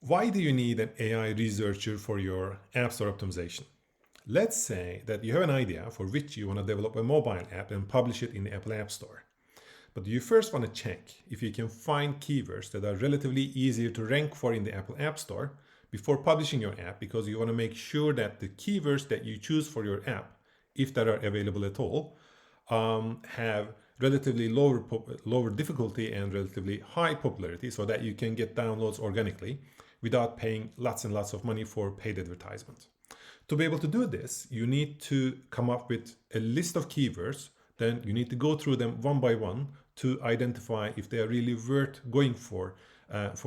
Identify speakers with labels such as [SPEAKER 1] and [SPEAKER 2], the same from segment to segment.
[SPEAKER 1] Why do you need an AI researcher for your App Store optimization? Let's say that you have an idea for which you want to develop a mobile app and publish it in the Apple App Store. But you first want to check if you can find keywords that are relatively easier to rank for in the Apple App Store before publishing your app, because you want to make sure that the keywords that you choose for your app, if that are available at all, have relatively lower difficulty and relatively high popularity, so that you can get downloads organically without paying lots and lots of money for paid advertisement. To be able to do this, you need to come up with a list of keywords. Then you need to go through them one by one to identify if they are really worth going for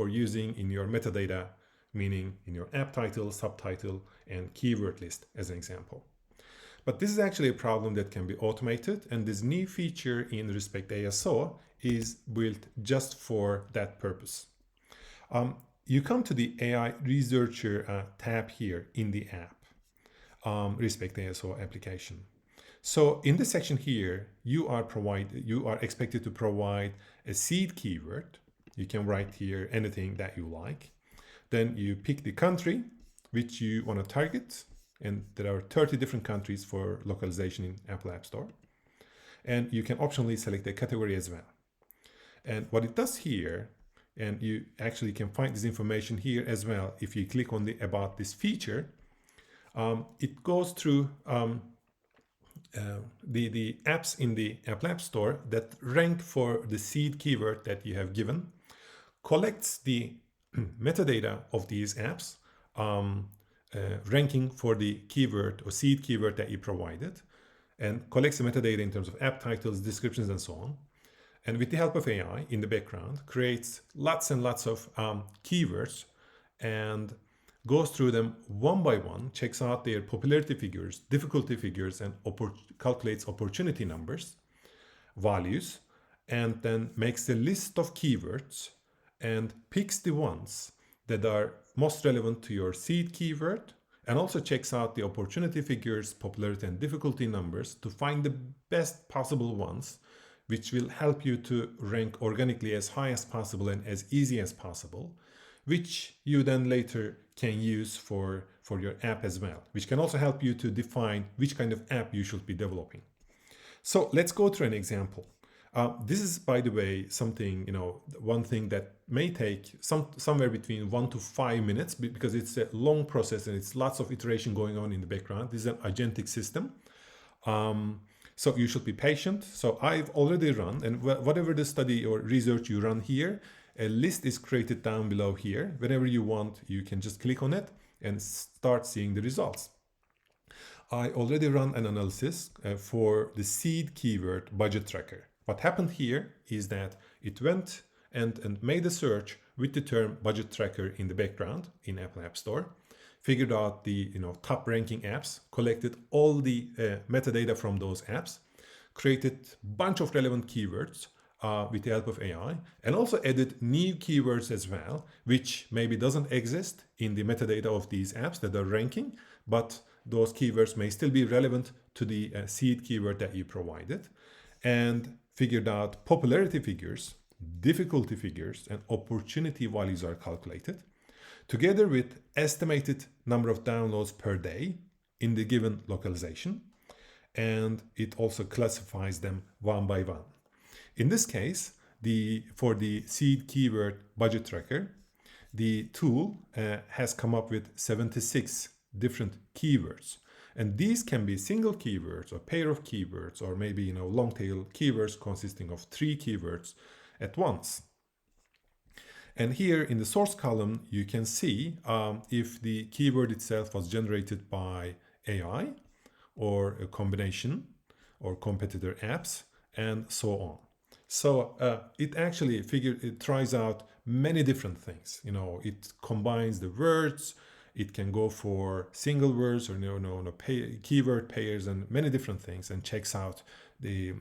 [SPEAKER 1] using in your metadata, meaning in your app title, subtitle, and keyword list as an example. But this is actually a problem that can be automated, and this new feature in RespectASO is built just for that purpose. You come to the AI Researcher tab here in the app, RespectASO application. So in this section here, you are expected to provide a seed keyword. You can write here anything that you like. Then you pick the country which you want to target, and there are 30 different countries for localization in Apple App Store. And you can optionally select a category as well. And what it does here, and you actually can find this information here as well if you click on the About This feature, it goes through the apps in the Apple App Store that rank for the seed keyword that you have given, collects the metadata of these apps, ranking for the keyword or seed keyword that you provided, and collects the metadata in terms of app titles, descriptions, and so on. And with the help of AI in the background, creates lots and lots of keywords and goes through them one by one, checks out their popularity figures, difficulty figures, and calculates opportunity numbers, values, and then makes a list of keywords and picks the ones that are most relevant to your seed keyword, and also checks out the opportunity figures, popularity, and difficulty numbers to find the best possible ones, which will help you to rank organically as high as possible and as easy as possible, which you then later can use for your app as well, which can also help you to define which kind of app you should be developing. So let's go through an example. This is, by the way, something, one thing that may take somewhere between 1 to 5 minutes, because it's a long process and it's lots of iteration going on in the background. This is an agentic system. So you should be patient. So I've already run, and whatever the study or research you run here, a list is created down below here. Whenever you want, you can just click on it and start seeing the results. I already run an analysis for the seed keyword budget tracker. What happened here is that it went and made a search with the term budget tracker in the background in Apple App Store, figured out the top ranking apps, collected all the metadata from those apps, created a bunch of relevant keywords with the help of AI, and also added new keywords as well, which maybe doesn't exist in the metadata of these apps that are ranking, but those keywords may still be relevant to the seed keyword that you provided, and figured out popularity figures, difficulty figures, and opportunity values are calculated, together with estimated number of downloads per day in the given localization, and it also classifies them one by one. In this case, for the seed keyword budget tracker, the tool has come up with 76 different keywords. And these can be single keywords or pair of keywords, or maybe long tail keywords consisting of 3 keywords at once. And here in the source column, you can see if the keyword itself was generated by AI or a combination or competitor apps and so on. So it actually it tries out many different things. It combines the words. It can go for single words or keyword pairs and many different things, and checks out the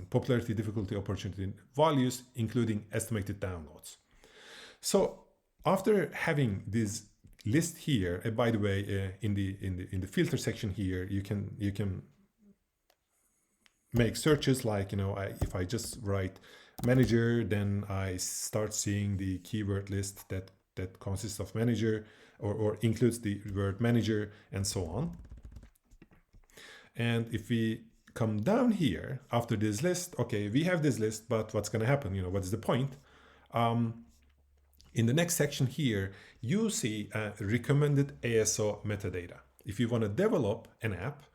[SPEAKER 1] popularity, difficulty, opportunity values, including estimated downloads. So after having this list here, by the way, in the filter section here, you can make searches like if I just write manager, then I start seeing the keyword list that that consists of manager or includes the word manager and so on. And if we come down here after this list, okay, we have this list, but what's going to happen? What is the point? In the next section here, you see recommended ASO metadata. If you want to develop an app,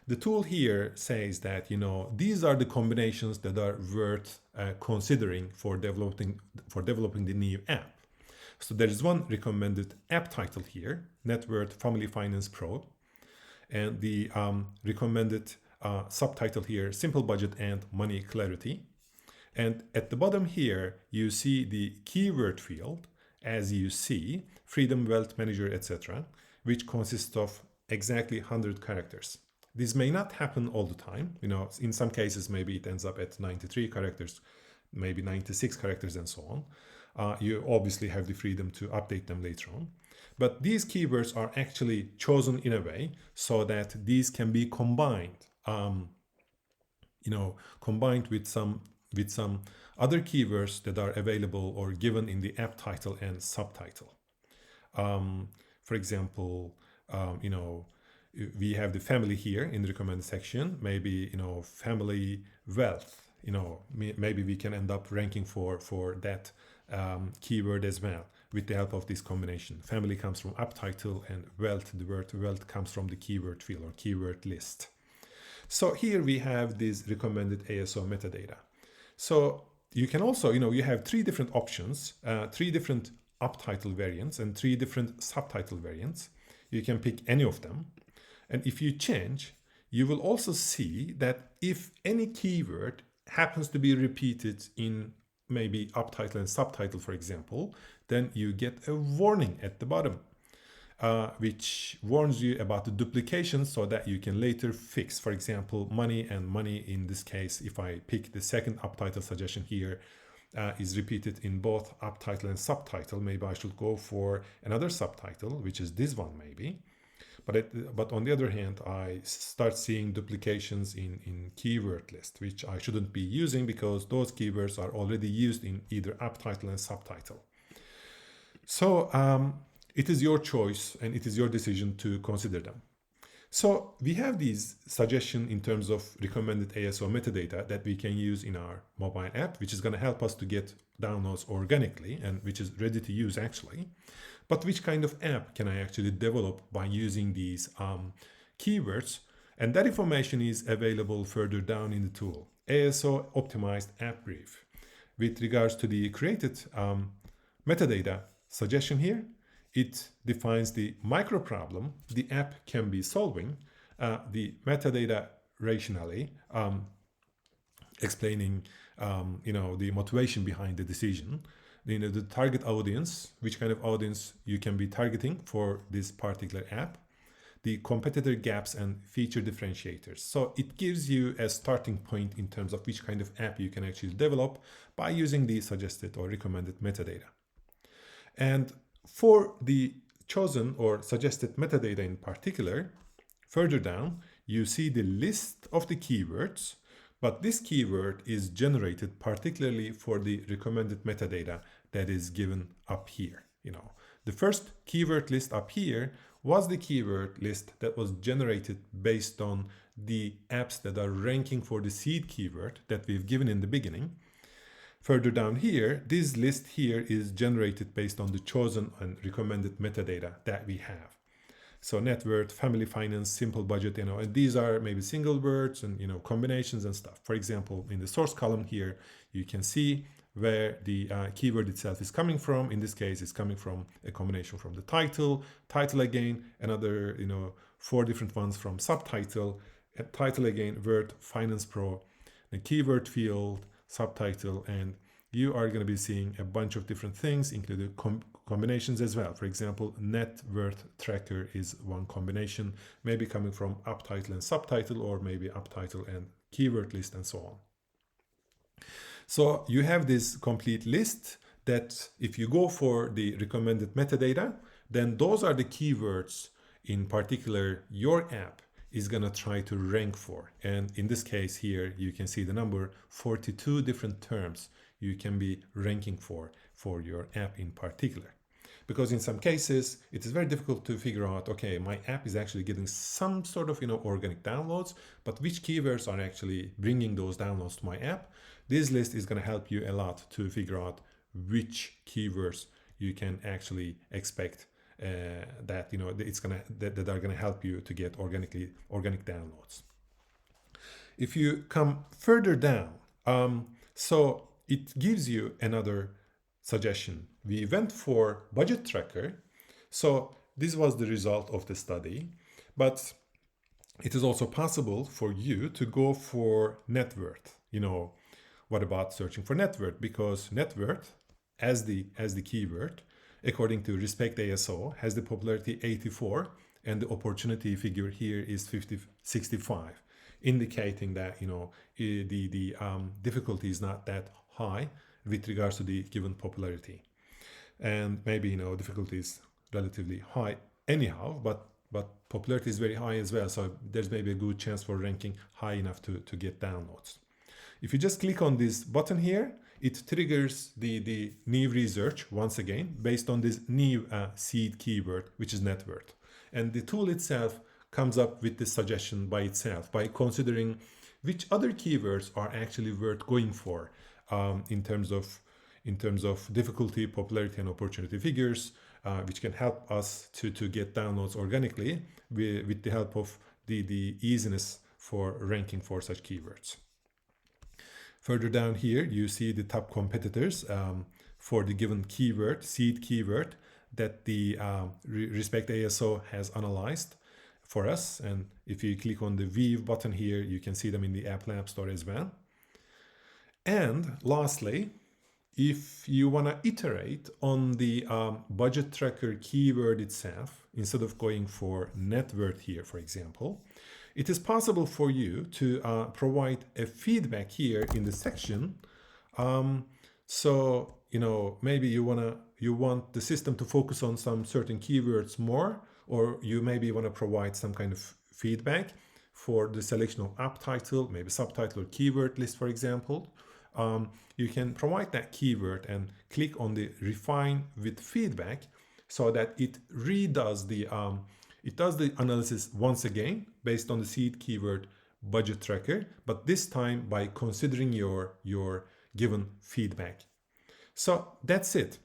[SPEAKER 1] the tool here says that, these are the combinations that are worth considering for developing the new app. So there is one recommended app title here, Net Worth Family Finance Pro, and the recommended subtitle here, Simple Budget and Money Clarity. And at the bottom here, you see the keyword field, as you see, Freedom, Wealth Manager, etc., which consists of exactly 100 characters. This may not happen all the time. In some cases, maybe it ends up at 93 characters, maybe 96 characters, and so on. You obviously have the freedom to update them later on. But these keywords are actually chosen in a way so that these can be combined, combined with some other keywords that are available or given in the app title and subtitle. For example, we have the family here in the recommended section, maybe, family wealth, maybe we can end up ranking for that keyword as well with the help of this combination. Family comes from app title and wealth, the word wealth comes from the keyword field or keyword list. So here we have this recommended ASO metadata. So you can also, you have 3 different options, 3 different app title variants and 3 different subtitle variants. You can pick any of them. And if you change, you will also see that if any keyword happens to be repeated in maybe app title and subtitle, for example, then you get a warning at the bottom, which warns you about the duplication so that you can later fix. For example, money and money in this case, if I pick the second app title suggestion here, is repeated in both app title and subtitle. Maybe I should go for another subtitle, which is this one maybe. But on the other hand, I start seeing duplications in keyword list, which I shouldn't be using because those keywords are already used in either app title and subtitle. So it is your choice and it is your decision to consider them. So we have these suggestions in terms of recommended ASO metadata that we can use in our mobile app, which is going to help us to get downloads organically and which is ready to use actually. But which kind of app can I actually develop by using these keywords? And that information is available further down in the tool, ASO Optimized App Brief. With regards to the created metadata suggestion here, it defines the micro problem the app can be solving, the metadata rationale, explaining the motivation behind the decision, the target audience, which kind of audience you can be targeting for this particular app, the competitor gaps and feature differentiators. So it gives you a starting point in terms of which kind of app you can actually develop by using the suggested or recommended metadata. And for the chosen or suggested metadata in particular, further down, you see the list of the keywords, but this keyword is generated particularly for the recommended metadata that is given up here. The first keyword list up here was the keyword list that was generated based on the apps that are ranking for the seed keyword that we've given in the beginning. Further down here, this list here is generated based on the chosen and recommended metadata that we have. So net worth, family finance, simple budget, and these are maybe single words and, combinations and stuff. For example, in the source column here, you can see where the keyword itself is coming from. In this case, it's coming from a combination from the title again, another, 4 different ones from subtitle, title again, Word, Finance Pro, the keyword field, subtitle, and you are going to be seeing a bunch of different things, including combinations as well. For example, net worth tracker is one combination, maybe coming from app title and subtitle, or maybe app title and keyword list, and so on. So you have this complete list that if you go for the recommended metadata, then those are the keywords in particular your app is going to try to rank for. And in this case here, you can see the number 42 different terms you can be ranking for your app in particular. because in some cases it is very difficult to figure out, okay, my app is actually getting some sort of organic downloads, but which keywords are actually bringing those downloads to my app. This list is going to help you a lot to figure out which keywords you can actually expect that it's gonna that are gonna help you to get organic downloads. If you come further down, so it gives you another suggestion. We went for budget tracker, so this was the result of the study, but it is also possible for you to go for net worth. What about searching for net worth? Because net worth as the keyword, according to RespectASO, has the popularity 84, and the opportunity figure here is 65, indicating that the difficulty is not that high with regards to the given popularity, and maybe difficulty is relatively high anyhow, but popularity is very high as well, so there's maybe a good chance for ranking high enough to get downloads. If you just click on this button here, it triggers the new research once again based on this new seed keyword, which is net worth. And the tool itself comes up with this suggestion by itself by considering which other keywords are actually worth going for in terms of difficulty, popularity, and opportunity figures, which can help us to get downloads organically with the help of the easiness for ranking for such keywords. Further down here, you see the top competitors for the given keyword, seed keyword, that the RespectASO has analyzed for us. And if you click on the view button here, you can see them in the App Lab Store as well. And lastly, if you want to iterate on the budget tracker keyword itself, instead of going for net worth here, for example, it is possible for you to provide a feedback here in the section. So maybe you want the system to focus on some certain keywords more, or you maybe want to provide some kind of feedback for the selection of app title, maybe subtitle or keyword list, for example. You can provide that keyword and click on the refine with feedback, so that it redoes the analysis once again based on the seed keyword budget tracker, but this time by considering your given feedback. So that's it.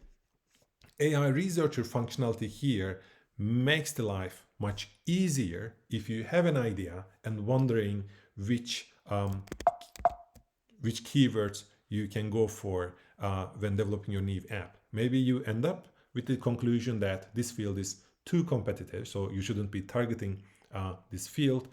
[SPEAKER 1] AI researcher functionality here makes the life much easier if you have an idea and wondering which keywords you can go for when developing your new app. Maybe you end up with the conclusion that this field is too competitive, so you shouldn't be targeting this field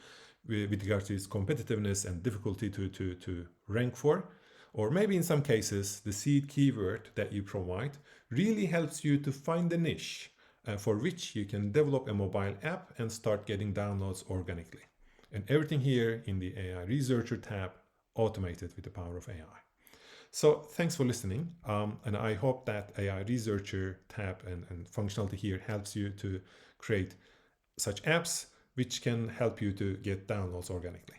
[SPEAKER 1] with regards to its competitiveness and difficulty to rank for. Or maybe in some cases, the seed keyword that you provide really helps you to find a niche for which you can develop a mobile app and start getting downloads organically. And everything here in the AI Researcher tab, automated with the power of AI. So thanks for listening, and I hope that AI Researcher tab and functionality here helps you to create such apps which can help you to get downloads organically.